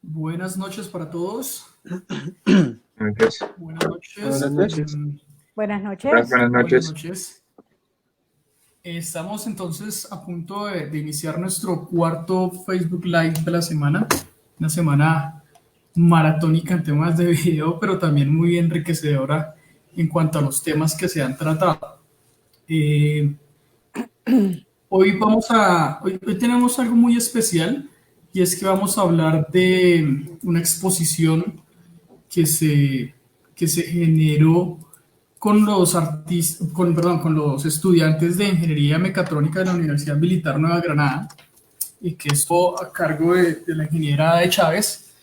Buenas noches para todos. Buenas Buenas noches. Buenas noches. Buenas noches. Buenas noches. Buenas noches. Estamos entonces a punto de iniciar nuestro cuarto Facebook Live de la semana. Una semana maratónica en temas de video, pero también muy enriquecedora en cuanto a los temas que se han tratado. Hoy tenemos algo muy especial, y es que vamos a hablar de una exposición que se generó con con los estudiantes de Ingeniería Mecatrónica de la Universidad Militar Nueva Granada, y que estuvo a cargo de la ingeniera de Chávez,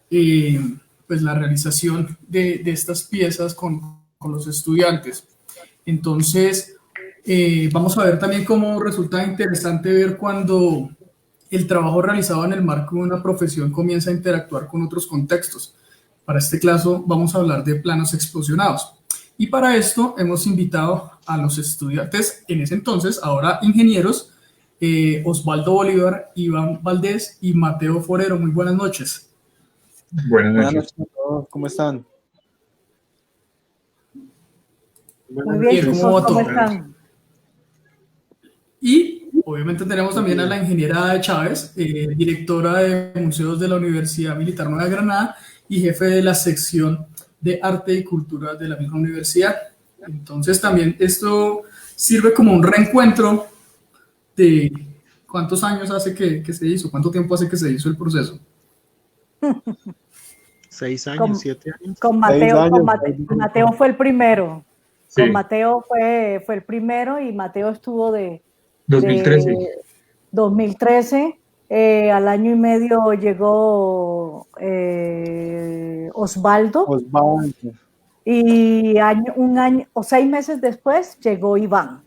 pues la realización de estas piezas con los estudiantes. Entonces, vamos a ver también cómo resulta interesante ver cuando el trabajo realizado en el marco de una profesión comienza a interactuar con otros contextos. Para este caso vamos a hablar de planos explosionados. Y para esto hemos invitado a los estudiantes, en ese entonces, ahora ingenieros, Osvaldo Bolívar, Iván Valdés y Mateo Forero. Muy buenas noches. Buenas Buenas noches. noches a todos, ¿cómo están? Muy bien, ¿Cómo va todo? están? Y obviamente tenemos también a la ingeniera de Chávez, directora de museos de la Universidad Militar Nueva Granada y jefe de la sección de arte y cultura de la misma universidad. Entonces también esto sirve como un reencuentro de cuántos años hace que se hizo, cuánto tiempo hace que se hizo el proceso. 6 años, Con- 7 años. Con Mateo, 6 con años. Mateo fue el primero. Sí, Con Mateo fue el primero, y Mateo estuvo de 2013. 2013. Al año y medio llegó Osvaldo, Osvaldo. y un año o 6 meses después llegó Iván.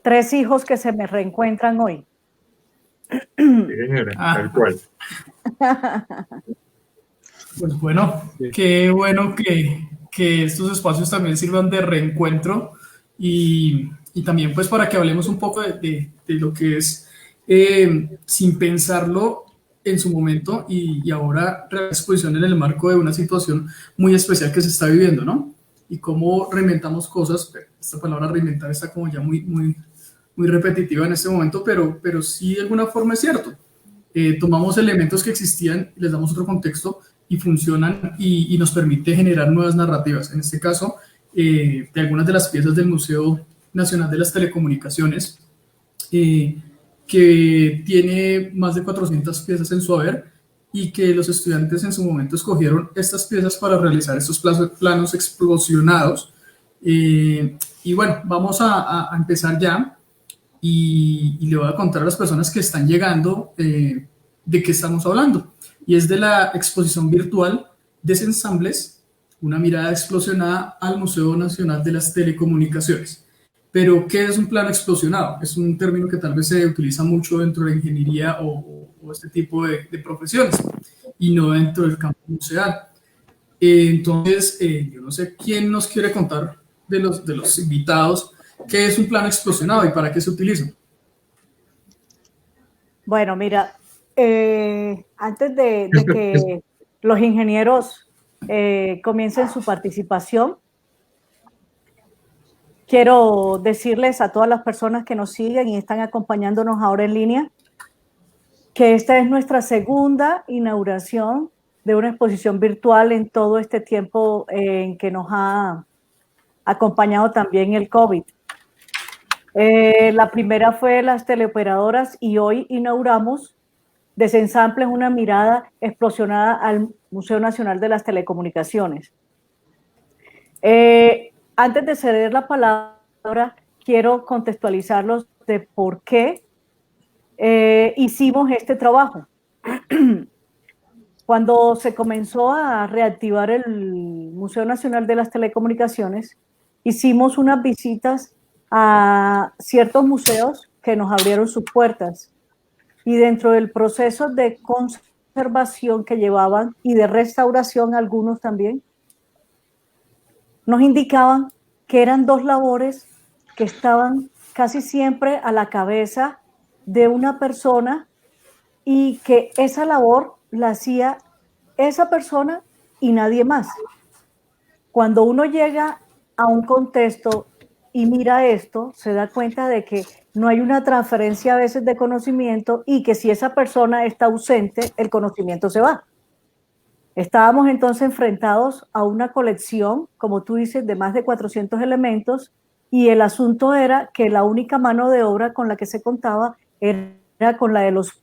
3 hijos que se me reencuentran hoy. Sí, señora, tal cual. Pues bueno, Sí. qué bueno que estos espacios también sirvan de reencuentro, y también pues para que hablemos un poco de lo que es, sin pensarlo en su momento, y ahora la exposición en el marco de una situación muy especial que se está viviendo, ¿no? Y cómo reinventamos cosas. Esta palabra reinventar está como ya muy repetitiva en este momento, pero sí de alguna forma es cierto. Tomamos elementos que existían, les damos otro contexto y funcionan, y nos permite generar nuevas narrativas. En este caso, de algunas de las piezas del Museo Nacional de las Telecomunicaciones, que tiene más de 400 piezas en su haber, y que los estudiantes en su momento escogieron estas piezas para realizar estos planos explosionados. Y bueno, vamos a empezar ya, y le voy a contar a las personas que están llegando de qué estamos hablando. Y es de la exposición virtual Desensambles, una mirada explosionada al Museo Nacional de las Telecomunicaciones. Pero, ¿qué es un plano explosionado? Es un término que tal vez se utiliza mucho dentro de la ingeniería o este tipo de profesiones, y no dentro del campo museal. Entonces, yo no sé quién nos quiere contar de los invitados qué es un plano explosionado y para qué se utiliza. Bueno, mira, antes de que los ingenieros comiencen su participación, quiero decirles a todas las personas que nos siguen y están acompañándonos ahora en línea que esta es nuestra segunda inauguración de una exposición virtual en todo este tiempo en que nos ha acompañado también el COVID. La primera fue las teleoperadoras, y hoy inauguramos Desensambles, una mirada explosionada al Museo Nacional de las Telecomunicaciones. Antes de ceder la palabra, quiero contextualizarlos de por qué hicimos este trabajo. Cuando se comenzó a reactivar el Museo Nacional de las Telecomunicaciones, hicimos unas visitas a ciertos museos que nos abrieron sus puertas, y dentro del proceso de conservación que llevaban y de restauración, algunos también nos indicaban que eran 2 labores que estaban casi siempre a la cabeza de una persona, y que esa labor la hacía esa persona y nadie más. Cuando uno llega a un contexto y mira esto, se da cuenta de que no hay una transferencia a veces de conocimiento y que si esa persona está ausente, el conocimiento se va. Estábamos entonces enfrentados a una colección, como tú dices, de más de 400 elementos, y el asunto era que la única mano de obra con la que se contaba era con la de los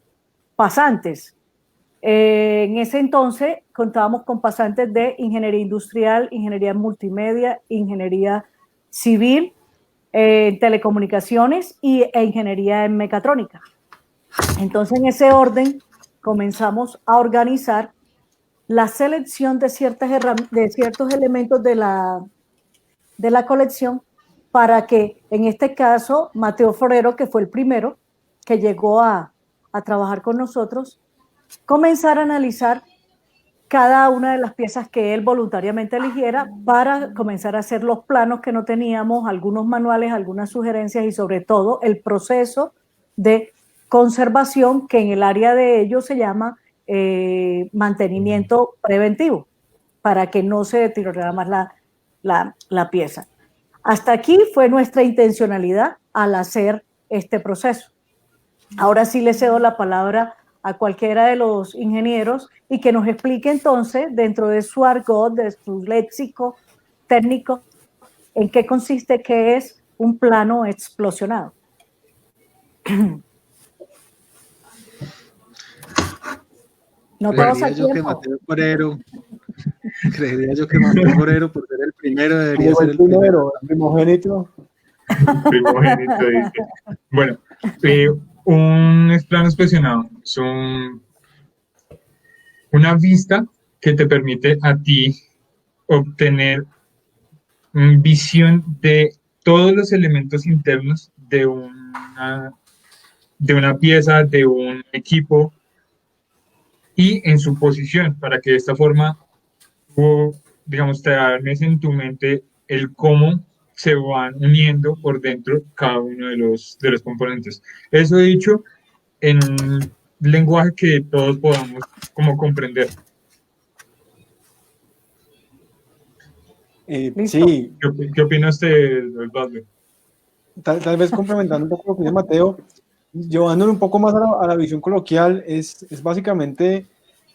pasantes. En ese entonces contábamos con pasantes de ingeniería industrial, ingeniería multimedia, ingeniería civil, telecomunicaciones e ingeniería en mecatrónica. Entonces, en ese orden, comenzamos a organizar la selección de ciertos elementos de la colección para que, en este caso, Mateo Forero, que fue el primero que llegó a trabajar con nosotros, comenzara a analizar cada una de las piezas que él voluntariamente eligiera para comenzar a hacer los planos que no teníamos, algunos manuales, algunas sugerencias y sobre todo el proceso de conservación que en el área de ellos se llama mantenimiento preventivo para que no se deteriorara más la pieza. Hasta aquí fue nuestra intencionalidad al hacer este proceso. Ahora sí le cedo la palabra a cualquiera de los ingenieros y que nos explique entonces, dentro de su argot, de su léxico técnico, en qué consiste, qué es un plano explosionado. No todos a tiempo. Creería yo que Mateo Forero, por ser el primero, debería ser el primero. El primogénito. Primogénito, dice. Bueno, un plano explosionado es una vista que te permite a ti obtener visión de todos los elementos internos de una pieza, de un equipo y en su posición, para que de esta forma digamos, te armes en tu mente el cómo se van uniendo por dentro cada uno de los componentes. Eso he dicho en un lenguaje que todos podamos como comprender. Sí. ¿Qué opina usted, Osvaldo? Tal vez complementando un poco lo que dice Mateo, llevándolo un poco más a la visión coloquial, es básicamente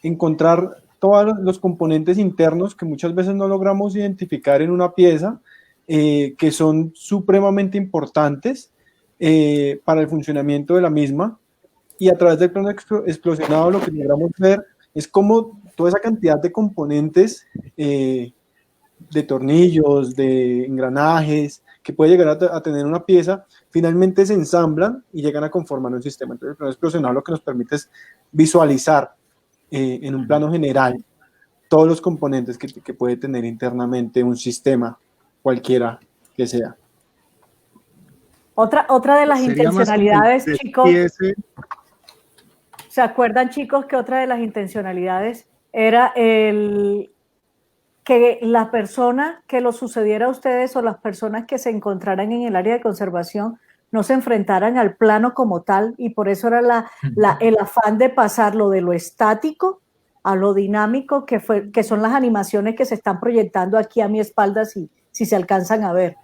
encontrar todos los componentes internos que muchas veces no logramos identificar en una pieza, que son supremamente importantes para el funcionamiento de la misma, y a través del plano explosionado lo que logramos ver es cómo toda esa cantidad de componentes, de tornillos, de engranajes, que puede llegar a tener una pieza, finalmente se ensamblan y llegan a conformar un sistema. Entonces el plano explosionado lo que nos permite es visualizar en un plano general todos los componentes que puede tener internamente un sistema, cualquiera que sea. Otra de las intencionalidades, chicos, ¿se acuerdan, chicos, que otra de las intencionalidades era que la persona que lo sucediera a ustedes o las personas que se encontraran en el área de conservación no se enfrentaran al plano como tal, y por eso era el afán de pasarlo de lo estático a lo dinámico, que son las animaciones que se están proyectando aquí a mi espalda, si se alcanzan a ver.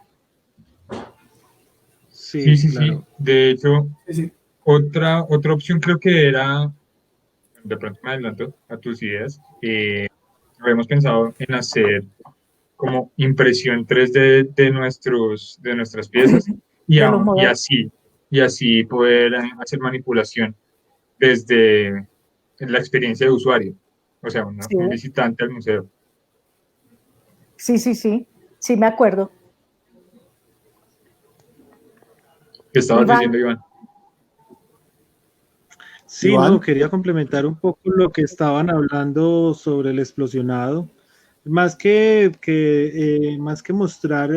Sí, claro. De hecho, sí. Otra opción creo que era, de pronto me adelanto a tus ideas, habíamos pensado en hacer como impresión 3D de nuestras piezas y así poder hacer manipulación desde la experiencia de usuario, o sea, un visitante al museo. Sí, me acuerdo. ¿Qué estabas diciendo, Iván? Sí, Iván. No, quería complementar un poco lo que estaban hablando sobre el explosionado. Más que mostrar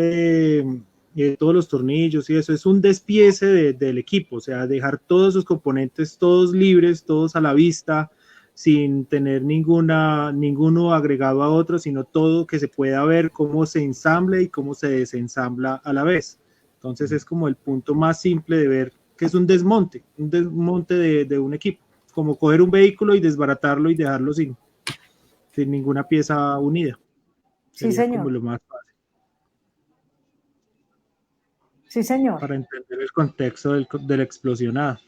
todos los tornillos y eso, es un despiece del equipo, o sea, dejar todos sus componentes, todos libres, todos a la vista, sin tener ninguno agregado a otro, sino todo que se pueda ver cómo se ensambla y cómo se desensambla a la vez. Entonces es como el punto más simple de ver que es un desmonte de un equipo. como coger un vehículo y desbaratarlo y dejarlo sin ninguna pieza unida. Sí, Sería señor. como lo más fácil Sí, señor. para entender el contexto del explosionado.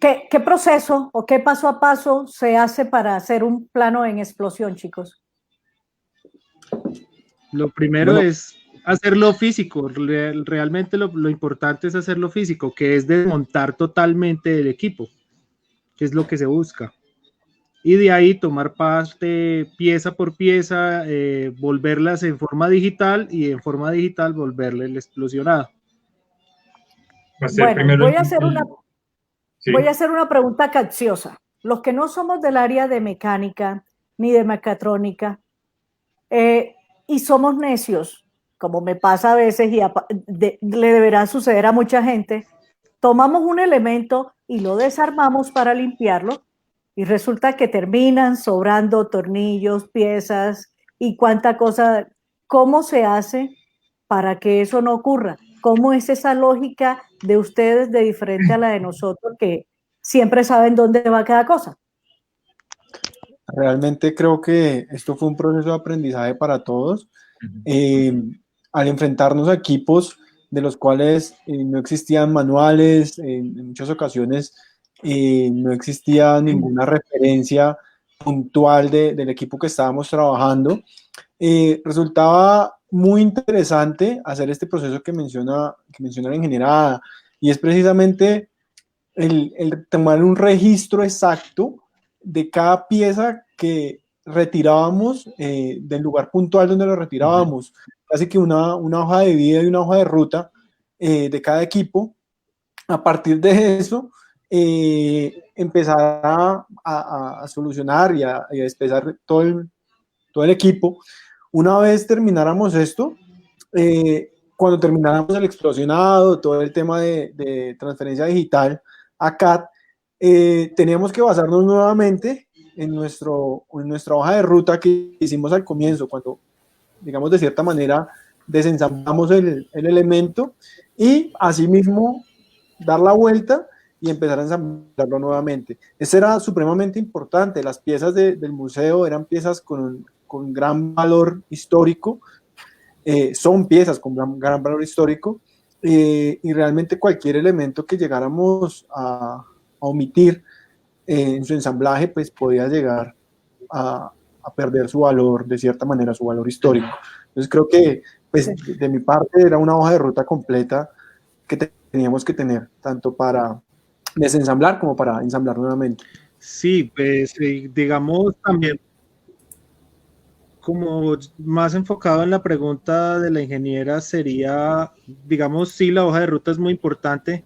¿Qué proceso o qué paso a paso se hace para hacer un plano en explosión, chicos? Lo primero Bueno. es hacerlo físico. Realmente lo importante es hacerlo físico, que es desmontar totalmente el equipo, que es lo que se busca. Y de ahí tomar parte pieza por pieza, volverlas en forma digital y en forma digital volverle el explosionado. Hacer Bueno, primero voy a hacer una, sí. voy a hacer una pregunta capciosa. Los que no somos del área de mecánica ni de mecatrónica y somos necios, como me pasa a veces y le deberá suceder a mucha gente, tomamos un elemento y lo desarmamos para limpiarlo y resulta que terminan sobrando tornillos, piezas y cuánta cosa. ¿Cómo se hace para que eso no ocurra? ¿Cómo es esa lógica de ustedes de diferente a la de nosotros que siempre saben dónde va cada cosa? Realmente creo que esto fue un proceso de aprendizaje para todos. Al enfrentarnos a equipos de los cuales no existían manuales, en muchas ocasiones no existía ninguna referencia puntual del equipo que estábamos trabajando, resultaba muy interesante hacer este proceso que menciona la ingeniera Ada, y es precisamente el tomar un registro exacto de cada pieza que retirábamos del lugar puntual donde lo retirábamos, casi que una hoja de vida y una hoja de ruta de cada equipo. A partir de eso, empezar a solucionar y a despezar todo el equipo. Una vez termináramos esto, cuando termináramos el explosionado, todo el tema de transferencia digital a CAD, teníamos que basarnos nuevamente en nuestra hoja de ruta que hicimos al comienzo, cuando, digamos, de cierta manera desensamblamos el elemento, y asimismo dar la vuelta y empezar a ensamblarlo nuevamente. Eso era supremamente importante. Las piezas del museo eran piezas con gran valor histórico, son piezas con gran valor histórico, y realmente cualquier elemento que llegáramos a omitir en su ensamblaje, pues podía llegar a perder su valor, de cierta manera, su valor histórico. Entonces creo que, pues, de mi parte era una hoja de ruta completa que teníamos que tener, tanto para desensamblar como para ensamblar nuevamente. Sí, pues digamos también como más enfocado en la pregunta de la ingeniera sería, digamos, sí, la hoja de ruta es muy importante.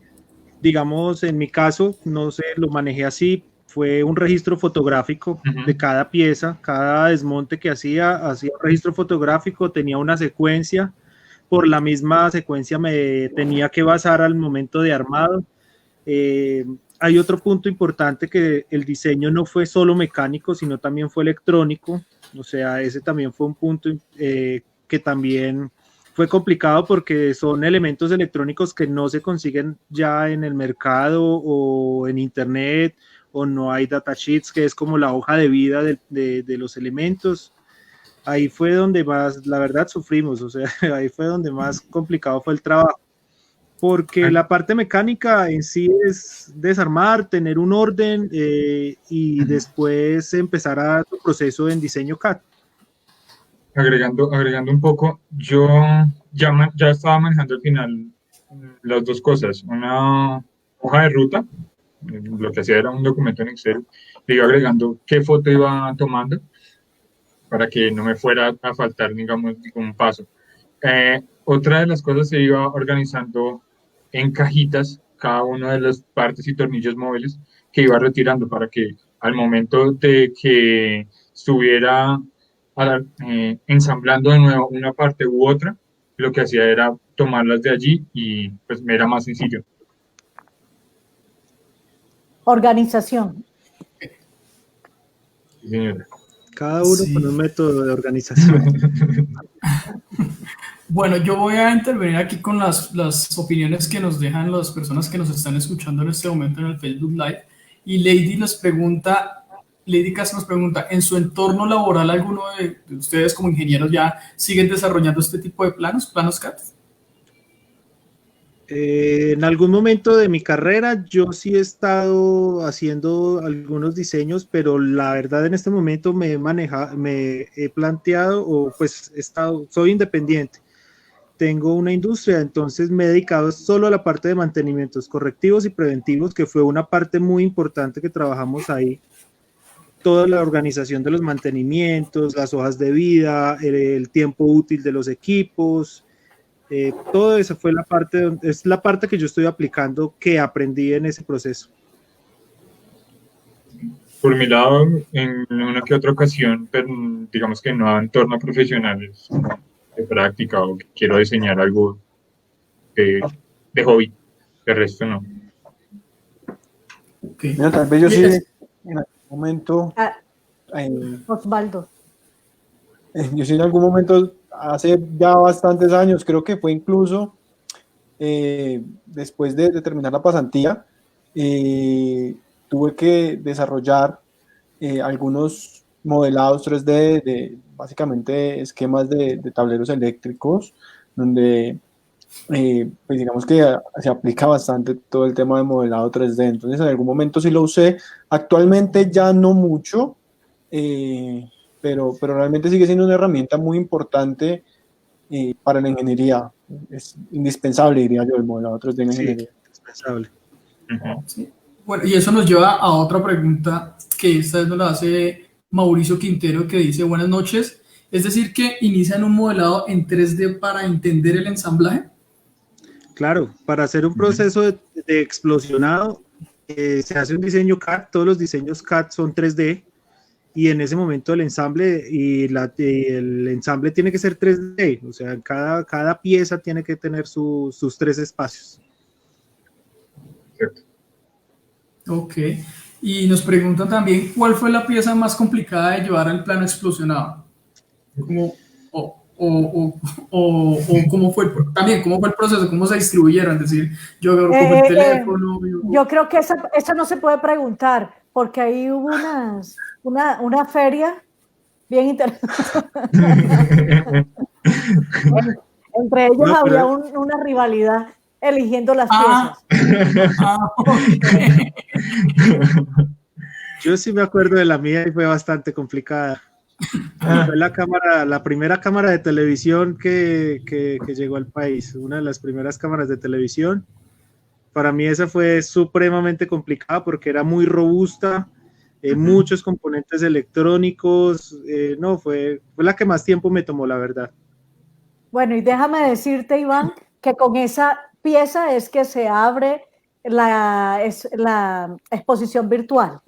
Digamos, en mi caso, no sé, lo manejé así, fue un registro fotográfico de cada pieza, cada desmonte que hacía un registro fotográfico, tenía una secuencia, por la misma secuencia me tenía que basar al momento de armado. Hay otro punto importante, que el diseño no fue solo mecánico, sino también fue electrónico. O sea, ese también fue un punto que también fue complicado, porque son elementos electrónicos que no se consiguen ya en el mercado o en internet, o no hay datasheets, que es como la hoja de vida de los elementos. Ahí fue donde más, la verdad, sufrimos. O sea, ahí fue donde más complicado fue el trabajo, porque la parte mecánica en sí es desarmar, tener un orden y después empezar a tu proceso en diseño CAD. Agregando un poco, yo ya estaba manejando al final las dos cosas, una hoja de ruta, lo que hacía era un documento en Excel, le iba agregando qué foto iba tomando para que no me fuera a faltar, digamos, ningún paso. Otra de las cosas, se iba organizando en cajitas cada una de las partes y tornillos móviles que iba retirando, para que al momento de que estuviera ensamblando de nuevo una parte u otra, lo que hacía era tomarlas de allí y pues me era más sencillo. Organización. Sí, señora. Cada uno con un método de organización. Bueno, yo voy a intervenir aquí con las opiniones que nos dejan las personas que nos están escuchando en este momento en el Facebook Live. Y Lady Castro nos pregunta, ¿en su entorno laboral alguno de ustedes como ingenieros ya siguen desarrollando este tipo de planos CAD? En algún momento de mi carrera yo sí he estado haciendo algunos diseños, pero la verdad en este momento me he planteado o pues soy independiente. Tengo una industria, entonces me he dedicado solo a la parte de mantenimientos correctivos y preventivos, que fue una parte muy importante que trabajamos ahí. Toda la organización de los mantenimientos, las hojas de vida, el tiempo útil de los equipos, todo eso fue es la parte que yo estoy aplicando, que aprendí en ese proceso. Por mi lado, en una que otra ocasión, pero digamos que no en entorno profesional, de práctica o que quiero diseñar algo de hobby, de resto no. Okay. Mira, tal vez yo sí en algún momento... Osvaldo. Yo sí en algún momento, hace ya bastantes años, creo que fue incluso después de terminar la pasantía, tuve que desarrollar algunos modelados 3D de básicamente esquemas de tableros eléctricos, donde pues digamos que se aplica bastante todo el tema de modelado 3D. Entonces en algún momento sí lo usé, actualmente ya no mucho, pero realmente sigue siendo una herramienta muy importante para la ingeniería. Es indispensable, diría yo, el modelado 3D en ingeniería. Indispensable. Sí. Bueno, y eso nos lleva a otra pregunta que esta vez nos la hace Mauricio Quintero, que dice, buenas noches, es decir, que inician un modelado en 3D para entender el ensamblaje. Claro, para hacer un proceso de explosionado se hace un diseño CAD, todos los diseños CAD son 3D, y en ese momento el ensamble el ensamble tiene que ser 3D, o sea, cada pieza tiene que tener sus 3 espacios. Cierto. Ok, y nos preguntan también, ¿cuál fue la pieza más complicada de llevar al plano explosionado? ¿Cómo fue el proceso? ¿Cómo se distribuyeron? Es decir, yo cogí el teléfono. Yo creo que eso no se puede preguntar, porque ahí hubo una feria bien interesante. Entre ellos había una rivalidad eligiendo las piezas. Okay. Yo sí me acuerdo de la mía y fue bastante complicada. Fue la primera cámara de televisión que llegó al país, una de las primeras cámaras de televisión. Para mí esa fue supremamente complicada porque era muy robusta, muchos componentes electrónicos, no, fue la que más tiempo me tomó, la verdad. Bueno, y déjame decirte, Iván, que con esa pieza es que se abre la exposición virtual,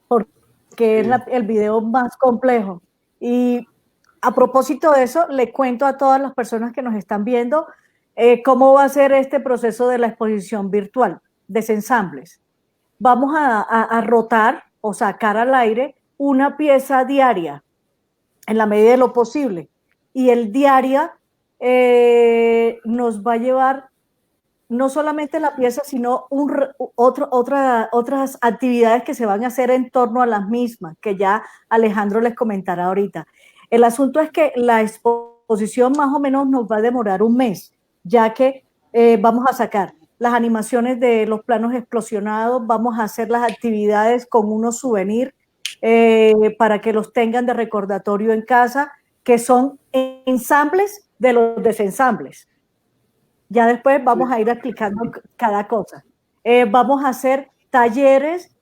porque es el video más complejo. Y a propósito de eso, le cuento a todas las personas que nos están viendo cómo va a ser este proceso de la exposición virtual, desensambles. Vamos a rotar o sacar al aire una pieza diaria en la medida de lo posible. Y el diaria nos va a llevar no solamente la pieza, sino otras actividades que se van a hacer en torno a las mismas, que ya Alejandro les comentará ahorita. El asunto es que la exposición más o menos nos va a demorar un mes, ya que vamos a sacar las animaciones de los planos explosionados, vamos a hacer las actividades con unos souvenirs para que los tengan de recordatorio en casa, que son ensambles de los desensambles. Ya después vamos a ir explicando cada cosa. Vamos a hacer talleres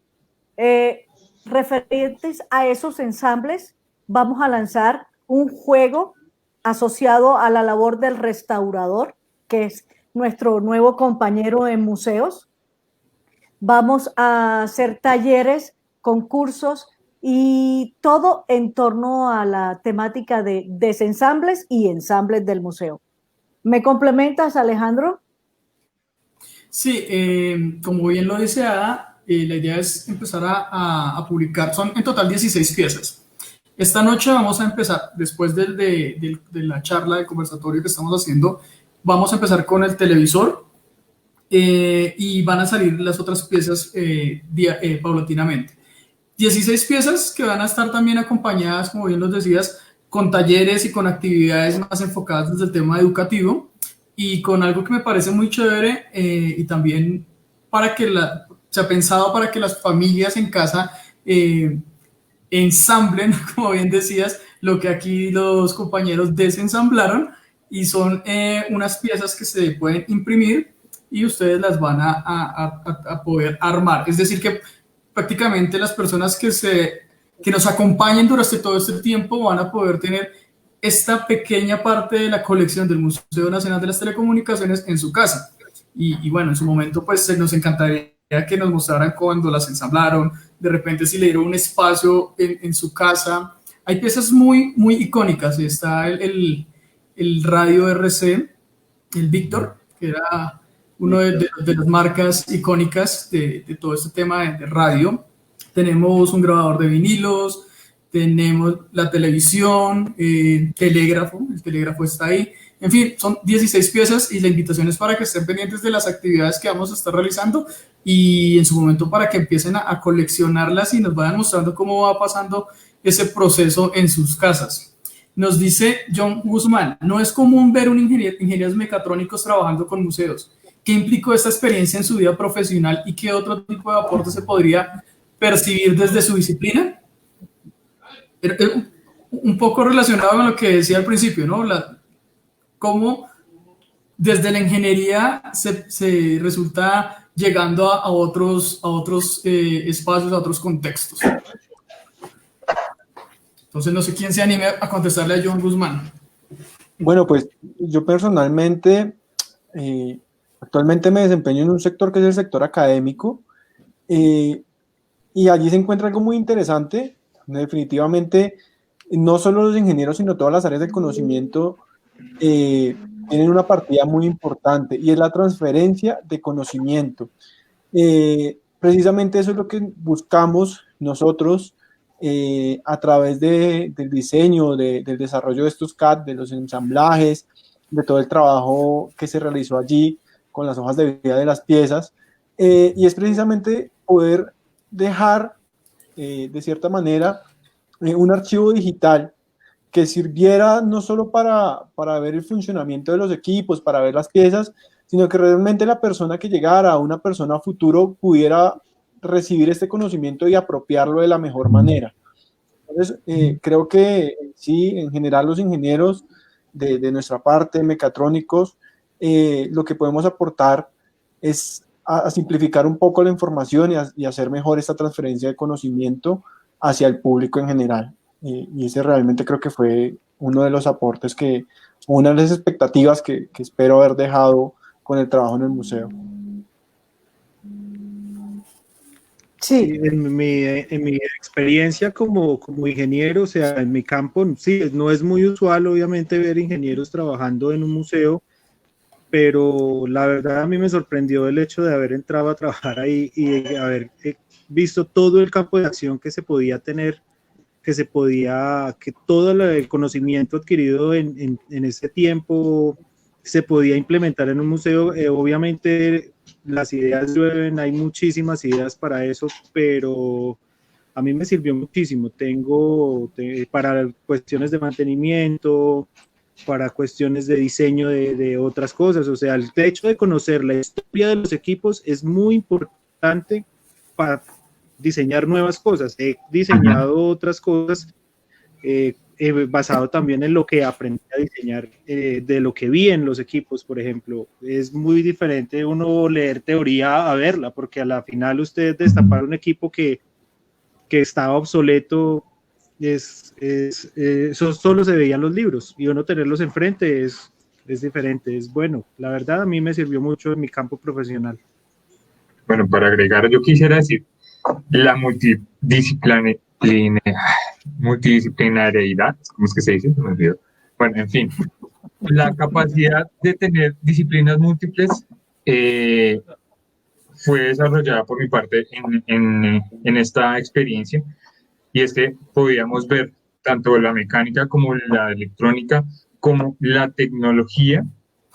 referentes a esos ensambles. Vamos a lanzar un juego asociado a la labor del restaurador, que es nuestro nuevo compañero en museos. Vamos a hacer talleres, concursos y todo en torno a la temática de desensambles y ensambles del museo. ¿Me complementas, Alejandro? Sí, como bien lo dice Ada, la idea es empezar a publicar, son en total 16 piezas. Esta noche vamos a empezar, después de la charla, del conversatorio que estamos haciendo, vamos a empezar con el televisor, y van a salir las otras piezas paulatinamente. 16 piezas que van a estar también acompañadas, como bien los decías, con talleres y con actividades más enfocadas desde el tema educativo y con algo que me parece muy chévere y también se ha pensado para que las familias en casa ensamblen, como bien decías, lo que aquí los compañeros desensamblaron y son unas piezas que se pueden imprimir y ustedes las van a poder armar. Es decir, que prácticamente las personas que nos acompañen durante todo este tiempo van a poder tener esta pequeña parte de la colección del Museo Nacional de las Telecomunicaciones en su casa. Y bueno, en su momento pues nos encantaría que nos mostraran cuando las ensamblaron, de repente si le dieron un espacio en su casa. Hay piezas muy, muy icónicas. Está el radio RC, el Víctor, que era uno de las marcas icónicas de todo este tema de radio. Tenemos un grabador de vinilos, tenemos la televisión, telégrafo, el telégrafo está ahí. En fin, son 16 piezas y la invitación es para que estén pendientes de las actividades que vamos a estar realizando y en su momento para que empiecen a coleccionarlas y nos vayan mostrando cómo va pasando ese proceso en sus casas. Nos dice John Guzmán, no es común ver un ingenieros mecatrónicos trabajando con museos. ¿Qué implicó esta experiencia en su vida profesional y qué otro tipo de aporte se podría percibir desde su disciplina? Un poco relacionado con lo que decía al principio, ¿no? Cómo desde la ingeniería se resulta llegando a otros espacios, a otros contextos. Entonces, no sé quién se anime a contestarle a John Guzmán. Bueno, pues yo personalmente, actualmente me desempeño en un sector que es el sector académico, y allí se encuentra algo muy interesante. Definitivamente, no solo los ingenieros, sino todas las áreas del conocimiento tienen una partida muy importante y es la transferencia de conocimiento. Precisamente eso es lo que buscamos nosotros a través del diseño, del desarrollo de estos CAD, de los ensamblajes, de todo el trabajo que se realizó allí con las hojas de vida de las piezas, y es precisamente poder dejar de cierta manera un archivo digital que sirviera no solo para ver el funcionamiento de los equipos, para ver las piezas, sino que realmente la persona que llegara, una persona a futuro, pudiera recibir este conocimiento y apropiarlo de la mejor manera. Entonces, creo que sí, en general los ingenieros de nuestra parte, mecatrónicos, lo que podemos aportar es a simplificar un poco la información y hacer mejor esta transferencia de conocimiento hacia el público en general. Y ese realmente creo que fue uno de los aportes una de las expectativas que espero haber dejado con el trabajo en el museo. Sí. En mi experiencia como ingeniero, o sea, en mi campo, sí, no es muy usual obviamente ver ingenieros trabajando en un museo, pero la verdad a mí me sorprendió el hecho de haber entrado a trabajar ahí y haber visto todo el campo de acción que se podía tener, que todo el conocimiento adquirido en ese tiempo se podía implementar en un museo. Obviamente las ideas llueven, hay muchísimas ideas para eso, pero a mí me sirvió muchísimo. Para cuestiones de mantenimiento, para cuestiones de diseño de otras cosas. O sea, el hecho de conocer la historia de los equipos es muy importante para diseñar nuevas cosas. He diseñado otras cosas basado también en lo que aprendí a diseñar, de lo que vi en los equipos, por ejemplo. Es muy diferente uno leer teoría a verla, porque a la final usted destapar un equipo que estaba obsoleto, eso solo se veía en los libros, y uno tenerlos enfrente es diferente, es bueno. La verdad a mí me sirvió mucho en mi campo profesional. Bueno, para agregar, yo quisiera decir, la multidisciplinariedad, ¿cómo es que se dice? Me olvidó. Bueno, en fin, la capacidad de tener disciplinas múltiples fue desarrollada por mi parte en esta experiencia, y es que podíamos ver tanto la mecánica como la electrónica, como la tecnología,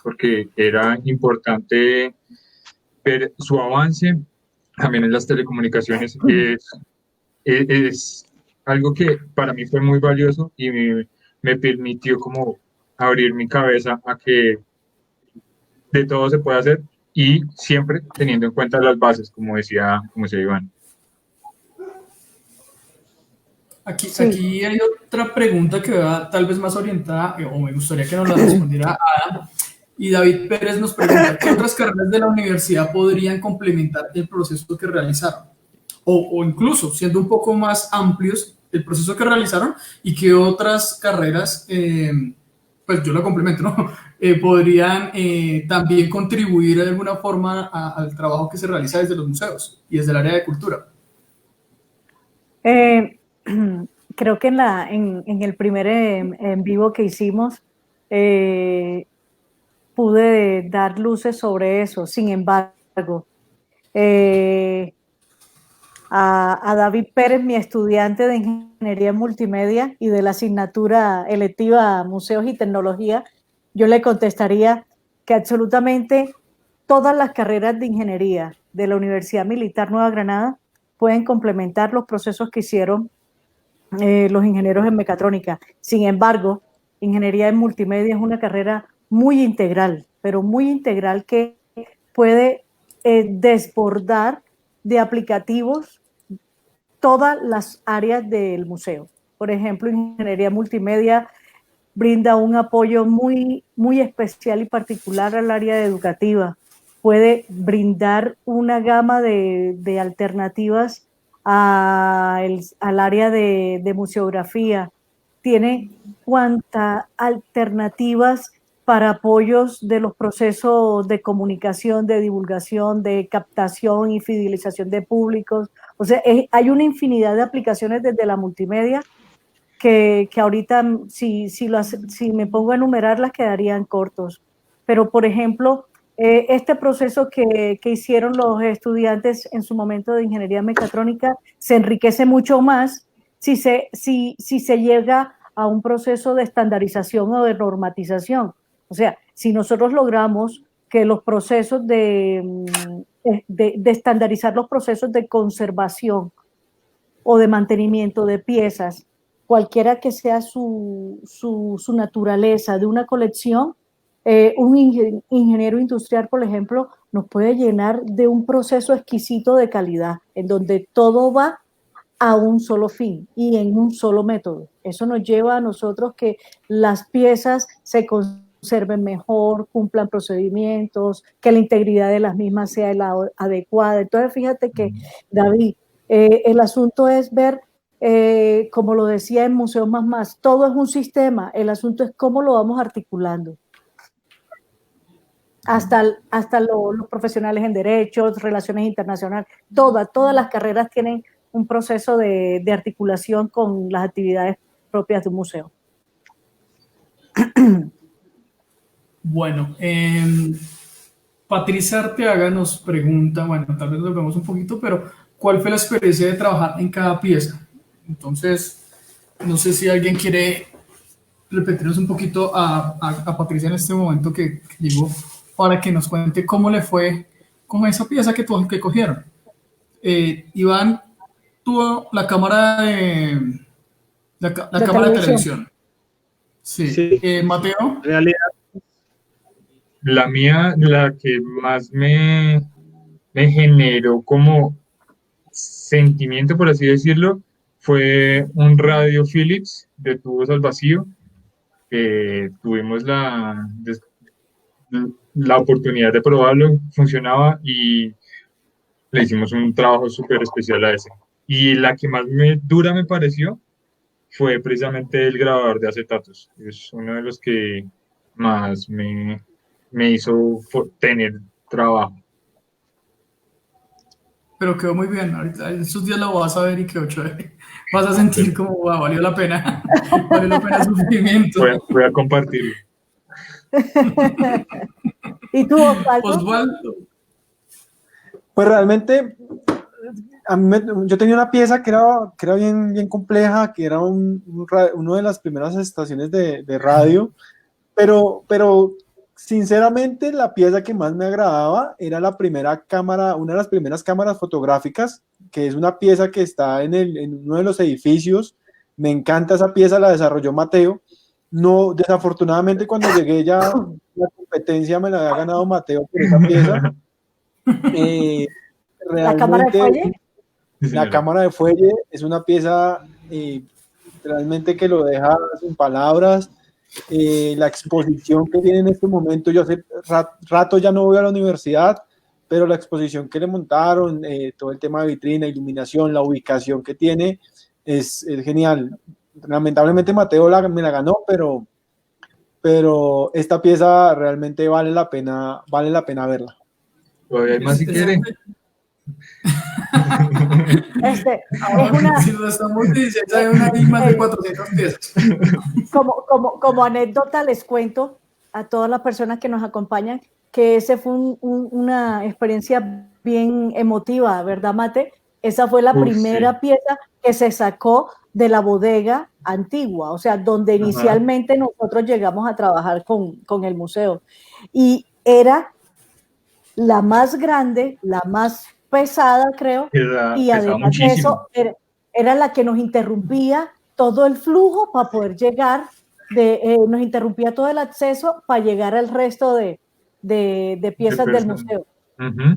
porque era importante ver su avance también en las telecomunicaciones es algo que para mí fue muy valioso y me permitió como abrir mi cabeza a que de todo se puede hacer y siempre teniendo en cuenta las bases, como decía Iván. Sí. Aquí hay otra pregunta que va tal vez más orientada, o me gustaría que nos la respondiera Adam. Y David Pérez nos pregunta, ¿qué otras carreras de la universidad podrían complementar el proceso que realizaron? O incluso, siendo un poco más amplios, el proceso que realizaron y qué otras carreras, pues yo lo complemento, ¿no? Podrían también contribuir de alguna forma al trabajo que se realiza desde los museos y desde el área de cultura. Creo que en el primer en vivo que hicimos pude dar luces sobre eso. Sin embargo, a David Pérez, mi estudiante de Ingeniería Multimedia y de la asignatura electiva Museos y Tecnología, yo le contestaría que absolutamente todas las carreras de ingeniería de la Universidad Militar Nueva Granada pueden complementar los procesos que hicieron los ingenieros en mecatrónica. Sin embargo, ingeniería en multimedia es una carrera muy integral, pero muy integral que puede desbordar de aplicativos todas las áreas del museo. Por ejemplo, ingeniería multimedia brinda un apoyo muy, muy especial y particular al área educativa. Puede brindar una gama de alternativas al área de museografía. Tiene cuantas alternativas para apoyos de los procesos de comunicación, de divulgación, de captación y fidelización de públicos. O sea, hay una infinidad de aplicaciones desde la multimedia que ahorita si me pongo a enumerarlas quedarían cortos. Pero, por ejemplo, este proceso que hicieron los estudiantes en su momento de ingeniería mecatrónica se enriquece mucho más si se llega a un proceso de estandarización o de normatización. O sea, si nosotros logramos que los procesos de estandarizar los procesos de conservación o de mantenimiento de piezas, cualquiera que sea su naturaleza de una colección, un ingeniero industrial, por ejemplo, nos puede llenar de un proceso exquisito de calidad, en donde todo va a un solo fin y en un solo método. Eso nos lleva a nosotros que las piezas se conserven mejor, cumplan procedimientos, que la integridad de las mismas sea la adecuada. Entonces, fíjate que, David, el asunto es ver, como lo decía en Museos Más, todo es un sistema, el asunto es cómo lo vamos articulando. Hasta los profesionales en derechos, relaciones internacionales, todas las carreras tienen un proceso de articulación con las actividades propias de un museo. Bueno, Patricia Arteaga nos pregunta, bueno, tal vez lo vemos un poquito, pero ¿cuál fue la experiencia de trabajar en cada pieza? Entonces, no sé si alguien quiere repetirnos un poquito a Patricia en este momento que llegó para que nos cuente cómo le fue con esa pieza que cogieron. Iván tuvo la cámara de cámara de televisión. Sí. Sí. Mateo. Realidad. La mía, la que más me generó como sentimiento, por así decirlo, fue un radio Philips de tubos al vacío. Tuvimos la oportunidad de probarlo, funcionaba y le hicimos un trabajo súper especial a ese. Y la que más dura me pareció fue precisamente el grabador de acetatos. Es uno de los que más me hizo tener trabajo. Pero quedó muy bien. Ahorita, estos días lo vas a ver y quedó chévere. Vas a sentir como, wow, valió la pena. Valió la pena el sufrimiento. Voy a compartirlo. ¿Y tú, Osvaldo? Osvaldo. Pues realmente, yo tenía una pieza que era bien compleja, que era una de las primeras estaciones de radio, pero sinceramente, la pieza que más me agradaba era la primera cámara, una de las primeras cámaras fotográficas, que es una pieza que está en uno de los edificios. Me encanta esa pieza, la desarrolló Mateo. No, desafortunadamente, cuando llegué ya, la competencia me la había ganado Mateo por esa pieza. ¿La cámara de Realmente, fuelle? la cámara de fuelle es una pieza realmente que lo deja sin palabras. La exposición que tiene en este momento, yo hace rato ya no voy a la universidad, pero la exposición que le montaron, todo el tema de vitrina, iluminación, la ubicación que tiene, es genial. Lamentablemente Mateo me la ganó, pero esta pieza realmente vale la pena verla. Todavía hay más si quiere. Si lo estamos diciendo, hay más de 400 piezas. Como anécdota les cuento a todas las personas que nos acompañan que ese fue una experiencia bien emotiva, ¿verdad, Mate? Esa fue la primera pieza que se sacó de la bodega antigua, o sea, donde inicialmente nosotros llegamos a trabajar con el museo. Y era la más grande, la más pesada, creo, y además de eso, era la que nos interrumpía todo el flujo para poder llegar, nos interrumpía todo el acceso para llegar al resto de piezas del museo.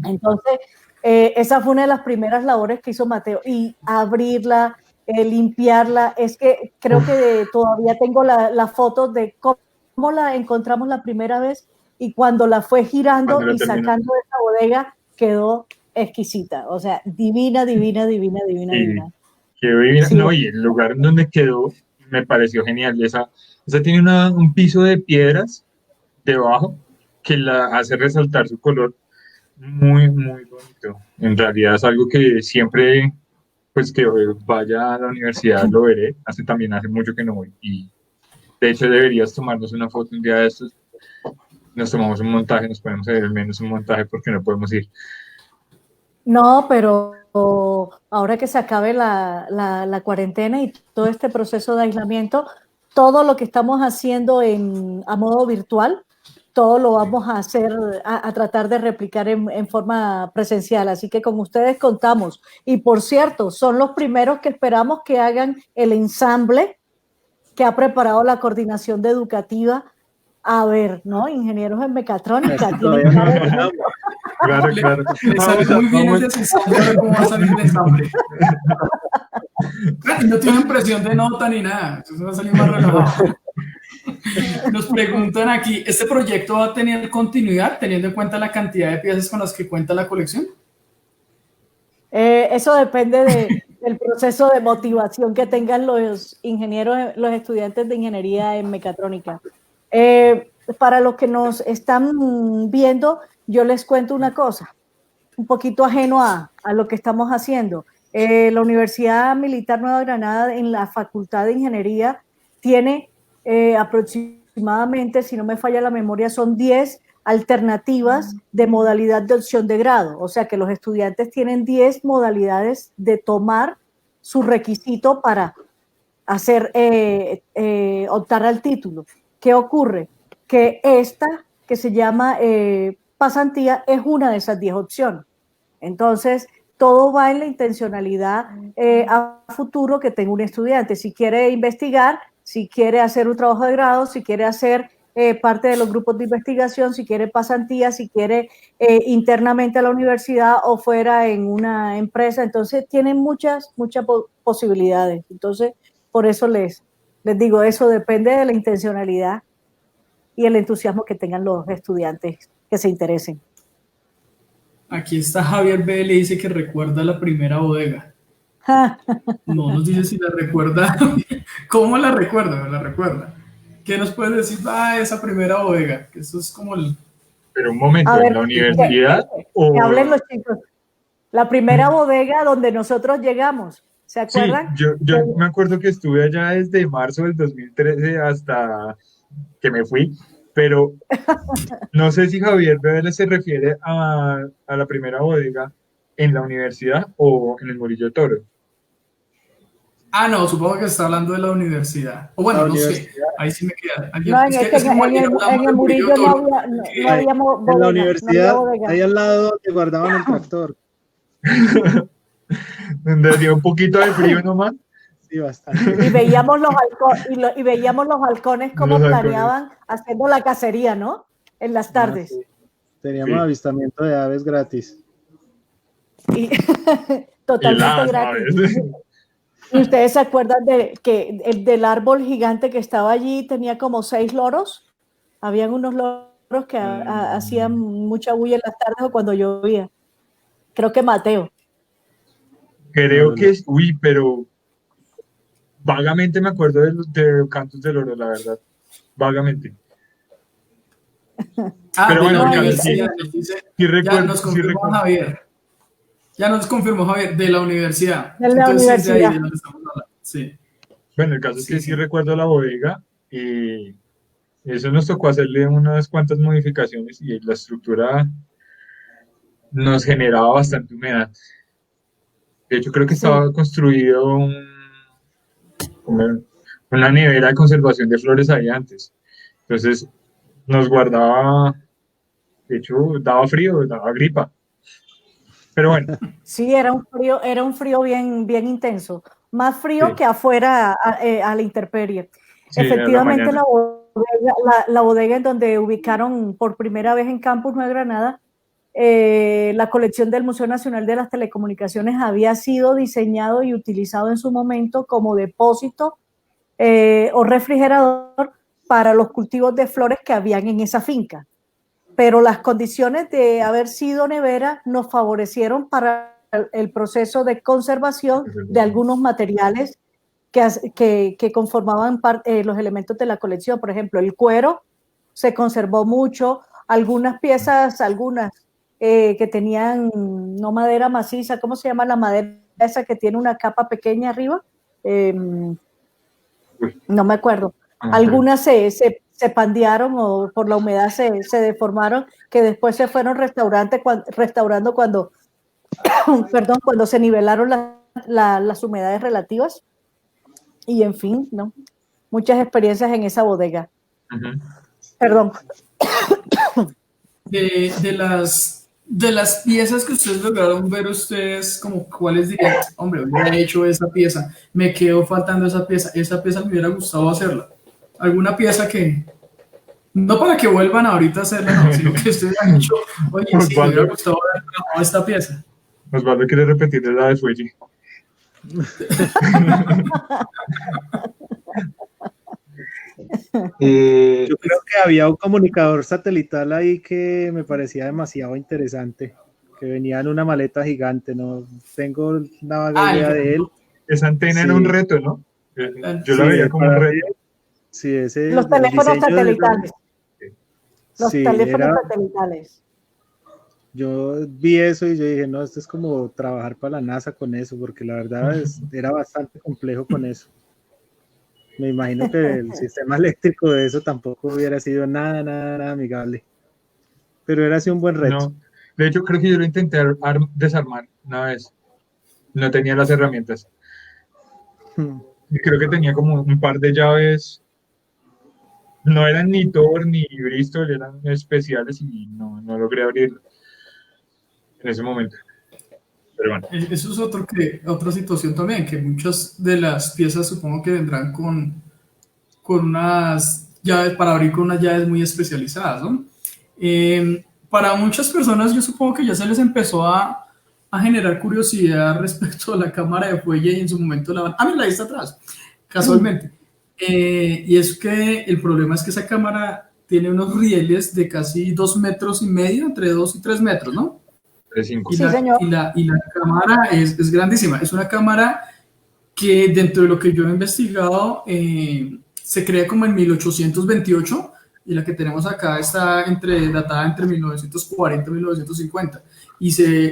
Entonces, esa fue una de las primeras labores que hizo Mateo, y abrirla, limpiarla. Es que creo que todavía tengo las fotos de cómo la encontramos la primera vez, y cuando la fue girando y sacando de esa bodega, quedó exquisita. O sea, divina. Quedó divina. Sí. No, y el lugar donde quedó me pareció genial. Esa tiene un piso de piedras debajo que la hace resaltar su color muy, muy bonito. En realidad es algo que siempre, pues que vaya a la universidad lo veré. Hace mucho que no voy. Y de hecho deberías tomarnos una foto un día de estos. Nos tomamos un montaje, nos ponemos a ver al menos un montaje porque no podemos ir. No, pero ahora que se acabe la cuarentena y todo este proceso de aislamiento, todo lo que estamos haciendo a modo virtual, todo lo vamos a hacer, a tratar de replicar en forma presencial. Así que con ustedes contamos. Y por cierto, son los primeros que esperamos que hagan el ensamble que ha preparado la coordinación de educativa. A ver, ¿no? Ingenieros en mecatrónica. Claro. Le sale muy bien ese ensamble, a ver cómo va a salir el ensamble. No tienen presión de nota ni nada, eso va a salir más relajado. Nos preguntan aquí, ¿este proyecto va a tener continuidad teniendo en cuenta la cantidad de piezas con las que cuenta la colección? Eso depende del proceso de motivación que tengan los ingenieros, los estudiantes de ingeniería en mecatrónica. Para los que nos están viendo, yo les cuento una cosa, un poquito ajeno a lo que estamos haciendo. La Universidad Militar Nueva Granada, en la Facultad de Ingeniería, tiene aproximadamente, si no me falla la memoria, son 10 alternativas de modalidad de opción de grado. O sea que los estudiantes tienen 10 modalidades de tomar su requisito para optar al título. ¿Qué ocurre? Que esta, que se llama pasantía, es una de esas 10 opciones. Entonces, todo va en la intencionalidad a futuro que tenga un estudiante. Si quiere investigar, si quiere hacer un trabajo de grado, si quiere hacer parte de los grupos de investigación, si quiere pasantía, si quiere internamente a la universidad o fuera en una empresa. Entonces, tienen muchas posibilidades. Entonces, por eso les digo, eso depende de la intencionalidad y el entusiasmo que tengan los estudiantes que se interesen. Aquí está Javier B. Le dice que recuerda la primera bodega. No nos dice si la recuerda. ¿Cómo la recuerda? ¿La recuerda? ¿Qué nos puedes decir? Esa primera bodega. Que eso es como el... Pero un momento, ¿en la universidad? Que hablen los chicos. La primera bodega donde nosotros llegamos. ¿Se acuerdan? Sí, yo me acuerdo que estuve allá desde marzo del 2013 hasta que me fui, pero no sé si Javier Bebele se refiere a la primera bodega en la universidad o en el Murillo Toro. Ah, no, supongo que está hablando de la universidad. O bueno, La no sé, universidad. ahí sí me queda. No, Es que como ayer hablamos en de el Murillo Murillo Toro, no Ahí, había en la bodega, no había universidad, bodega. ahí al lado donde guardaban el tractor. Donde dio un poquito de frío nomás. Sí, bastante. Y veíamos y veíamos los halcones Los cómo halcones. planeaban haciendo la cacería, ¿no? En las Ah, tardes. sí. Teníamos Sí. avistamiento de aves gratis. Y Y totalmente las gratis. aves. ¿Y ustedes se acuerdan de que del árbol gigante que estaba allí tenía como 6 loros? Habían unos loros que hacían mucha bulla en las tardes o cuando llovía. Creo que Mateo. No, Creo que es, uy, pero vagamente me acuerdo de Cantos del Oro, la verdad. Vagamente. Ah, Pero de la bueno, el No, caso es que universidad, nos dice, sí ya recuerdo, nos sí confirmó recuerdo. Javier. Ya nos confirmó Javier, de la universidad. de la Entonces sí es de ahí universidad. de donde estamos hablando. Sí, Bueno, el caso es sí, que sí sí. recuerdo la bodega y eso nos tocó hacerle unas cuantas modificaciones y la estructura nos generaba bastante humedad. De hecho, creo que Sí. estaba construido como una nevera de conservación de flores ahí antes. Entonces nos guardaba, de hecho, daba frío, daba gripa. Pero bueno, Sí, era un frío bien, bien intenso, más frío sí, que afuera a la intemperie. sí, a la Efectivamente, mañana. la bodega en donde ubicaron por primera vez en Campus Nueva Granada, la colección del Museo Nacional de las Telecomunicaciones había sido diseñado y utilizado en su momento como depósito o refrigerador para los cultivos de flores que habían en esa finca, pero las condiciones de haber sido nevera nos favorecieron para el proceso de conservación de algunos materiales que conformaban los elementos de la colección. Por ejemplo, el cuero se conservó mucho, algunas piezas, que tenían no madera maciza, ¿cómo se llama la madera esa que tiene una capa pequeña arriba? Uy, No me acuerdo. no me acuerdo. Algunas se pandearon o por la humedad se deformaron, que después se fueron restaurando cuando, perdón, cuando se nivelaron las humedades relativas. Y en fin, ¿no? Muchas experiencias en esa bodega. Ujú. Perdón. De las piezas que ustedes lograron ver ustedes, como cuáles dirían, hombre, hubiera hecho esa pieza, me quedó faltando esa pieza me hubiera gustado hacerla. ¿Alguna pieza que, no para que vuelvan ahorita a hacerla, no, sino que ustedes han dicho, oye, sí, me hubiera Osvaldo, gustado haber trabajado esta pieza? Osvaldo quiere repetir la de fuelle. Yo creo que había un comunicador satelital ahí que me parecía demasiado interesante, que venía en una maleta gigante, no tengo una vaga Ah, idea de él. Esa antena era un Sí, reto, ¿no? Yo la sí, veía como un para mí, reto. sí, ese, Los el teléfonos diseño de esa, satelitales. Los sí, teléfonos era, satelitales. yo vi eso y yo dije, no, esto es como trabajar para la NASA con eso, porque la verdad era bastante complejo con eso. Me imagino que el sistema eléctrico de eso tampoco hubiera sido nada amigable, pero era así un buen reto. No. De hecho, creo que yo lo intenté desarmar una vez. No tenía las herramientas. Y creo que tenía como un par de llaves. No eran ni Tor ni Bristol, eran especiales y no logré abrirlo en ese momento. Pero bueno, Eso es otra situación también, que muchas de las piezas supongo que vendrán con unas llaves para abrir con unas llaves muy especializadas, ¿no? Para muchas personas yo supongo que ya se les empezó a generar curiosidad respecto a la cámara de fuelle y en su momento ah, mira, ahí está atrás, casualmente. Y es que el problema es que esa cámara tiene unos rieles de casi 2,5 metros, entre 2 y 3 metros, ¿no? de 5. Y Sí, la, señor. y la cámara es grandísima. Es una cámara que dentro de lo que yo he investigado se crea como en 1828 y la que tenemos acá está datada entre 1940 y 1950.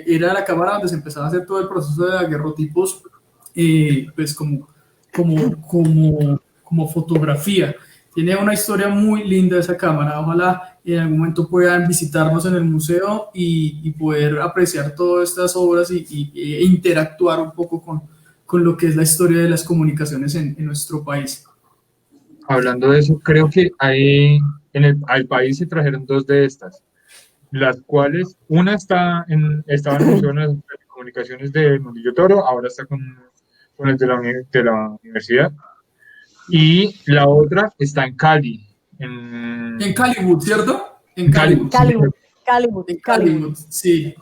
Era la cámara donde se empezaba a hacer todo el proceso de daguerrotipos, pues como fotografía. Tiene una historia muy linda esa cámara. Ojalá en algún momento puedan visitarnos en el museo y poder apreciar todas estas obras e interactuar un poco con lo que es la historia de las comunicaciones en nuestro país. Hablando de eso, creo que al país se trajeron 2 de estas, las cuales una estaba en el Museo de las Comunicaciones de Mundillo Toro, ahora está con el de la universidad, y la otra está en Cali. En Caliwood, ¿cierto? En Caliwood. Caliwood. Sí,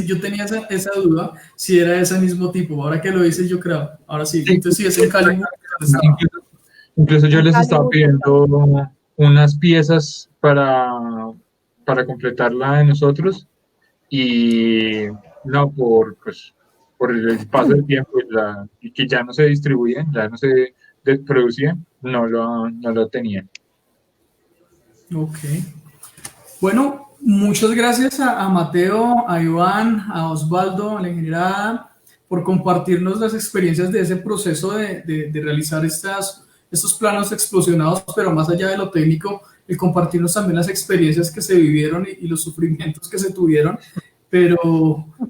yo tenía esa duda, si era de ese mismo tipo, ahora que lo dices yo creo, ahora sí, Sí. entonces sí, es en Caliwood. Incluso yo les estaba Caliwood, pidiendo unas piezas para completarla de nosotros, y no, por el paso del tiempo y que ya no se distribuían, ya no se producían, no lo tenían. Ok. Bueno, muchas gracias a Mateo, a Iván, a Osvaldo, a la ingeniera Ada, por compartirnos las experiencias de ese proceso de realizar estos planos explosionados, pero más allá de lo técnico, el compartirnos también las experiencias que se vivieron y los sufrimientos que se tuvieron. Pero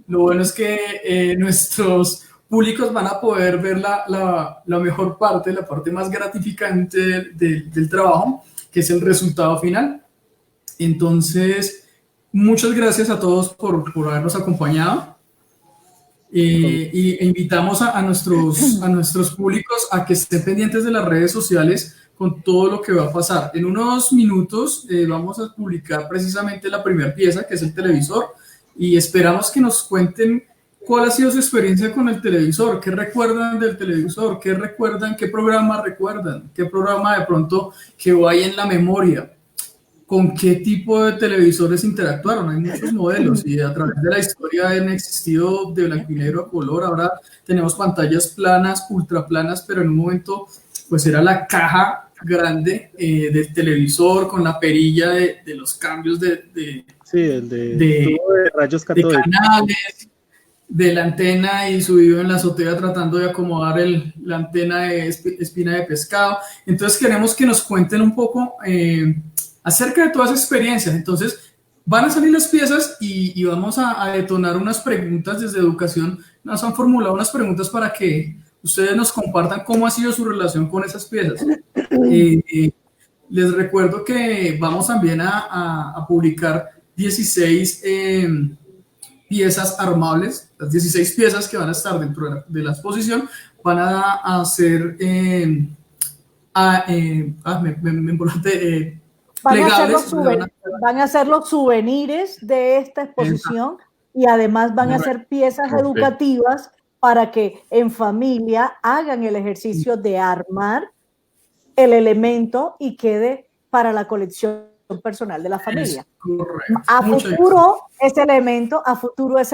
lo bueno es que nuestros públicos van a poder ver la mejor parte, la parte más gratificante del trabajo, que es el resultado final. Entonces, muchas gracias a todos por habernos acompañado. E invitamos a nuestros públicos a que estén pendientes de las redes sociales con todo lo que va a pasar. En unos minutos vamos a publicar precisamente la primera pieza, que es el televisor, y esperamos que nos cuenten cuál ha sido su experiencia con el televisor, qué recuerdan del televisor, qué recuerdan, qué programa recuerdan, qué programa de pronto quedó ahí en la memoria, con qué tipo de televisores interactuaron. Hay muchos modelos y a través de la historia han existido de blanco y negro a color. Ahora tenemos pantallas planas, ultraplanas, pero en un momento pues era la caja grande del televisor con la perilla de los cambios de rayos de catódicos. canales, de la antena, y subido en la azotea tratando de acomodar la antena de espina de pescado. Entonces queremos que nos cuenten un poco acerca de todas esas experiencias. Entonces van a salir las piezas y vamos a detonar unas preguntas desde educación. Nos han formulado unas preguntas para que ustedes nos compartan cómo ha sido su relación con esas piezas. Les recuerdo que vamos también a publicar 16 piezas armables. Las 16 piezas que van a estar dentro de la exposición van a ser plegables. Van a ser los souvenirs de esta exposición, y además van a ser piezas educativas para que en familia hagan el ejercicio de armar el elemento y quede para la colección personal de la familia. A futuro ese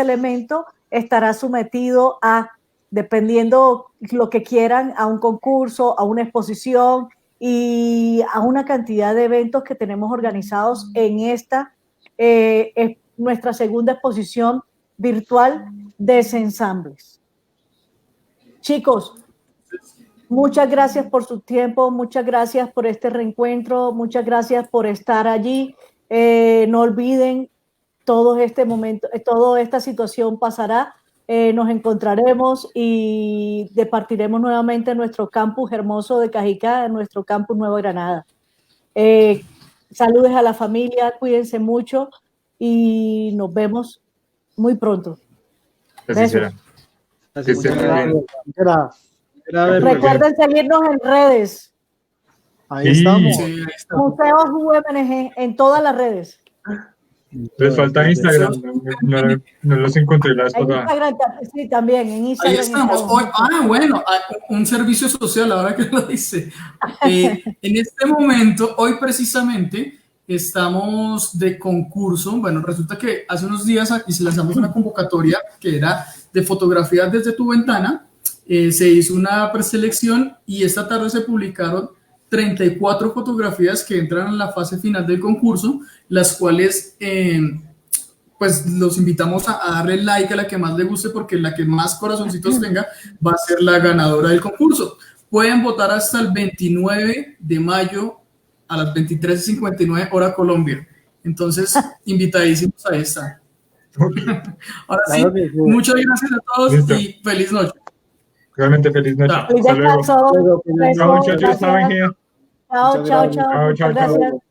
elemento estará sometido a, dependiendo lo que quieran, a un concurso, a una exposición y a una cantidad de eventos que tenemos organizados en esta, nuestra segunda exposición virtual de ensambles. Chicos, muchas gracias por su tiempo, muchas gracias por este reencuentro, muchas gracias por estar allí. No olviden, todo este momento, toda esta situación pasará. Nos encontraremos y departiremos nuevamente en nuestro campus hermoso de Cajicá, en nuestro campus Nueva Granada. Saludos a la familia, cuídense mucho y nos vemos muy pronto. Besos. Recuerden seguirnos en redes. Ahí estamos. Sí, ahí estamos. Museos UMNG en todas las redes. Les falta Instagram, no los encontré la vez pasada. Instagram, sí, también en Instagram. Ahí estamos. Hoy, bueno, un servicio social, ahora que lo dice. En este momento, hoy precisamente, estamos de concurso. Bueno, resulta que hace unos días aquí se lanzamos una convocatoria que era de fotografías desde tu ventana. Se hizo una preselección y esta tarde se publicaron 34 fotografías que entran en la fase final del concurso, las cuales pues los invitamos a darle like a la que más le guste, porque la que más corazoncitos tenga va a ser la ganadora del concurso. Pueden votar hasta el 29 de mayo a las 23:59 hora Colombia. Entonces, invitadísimos a esta. Ahora sí, muchas gracias a todos y feliz noche. Realmente feliz noche. Chao. Feliz Hasta luego. descanso. Pero, pues, Chao, muchachos. Saben que. Chao, Muchas chao, gracias. chao. Chao, chao, Muchas chao. gracias.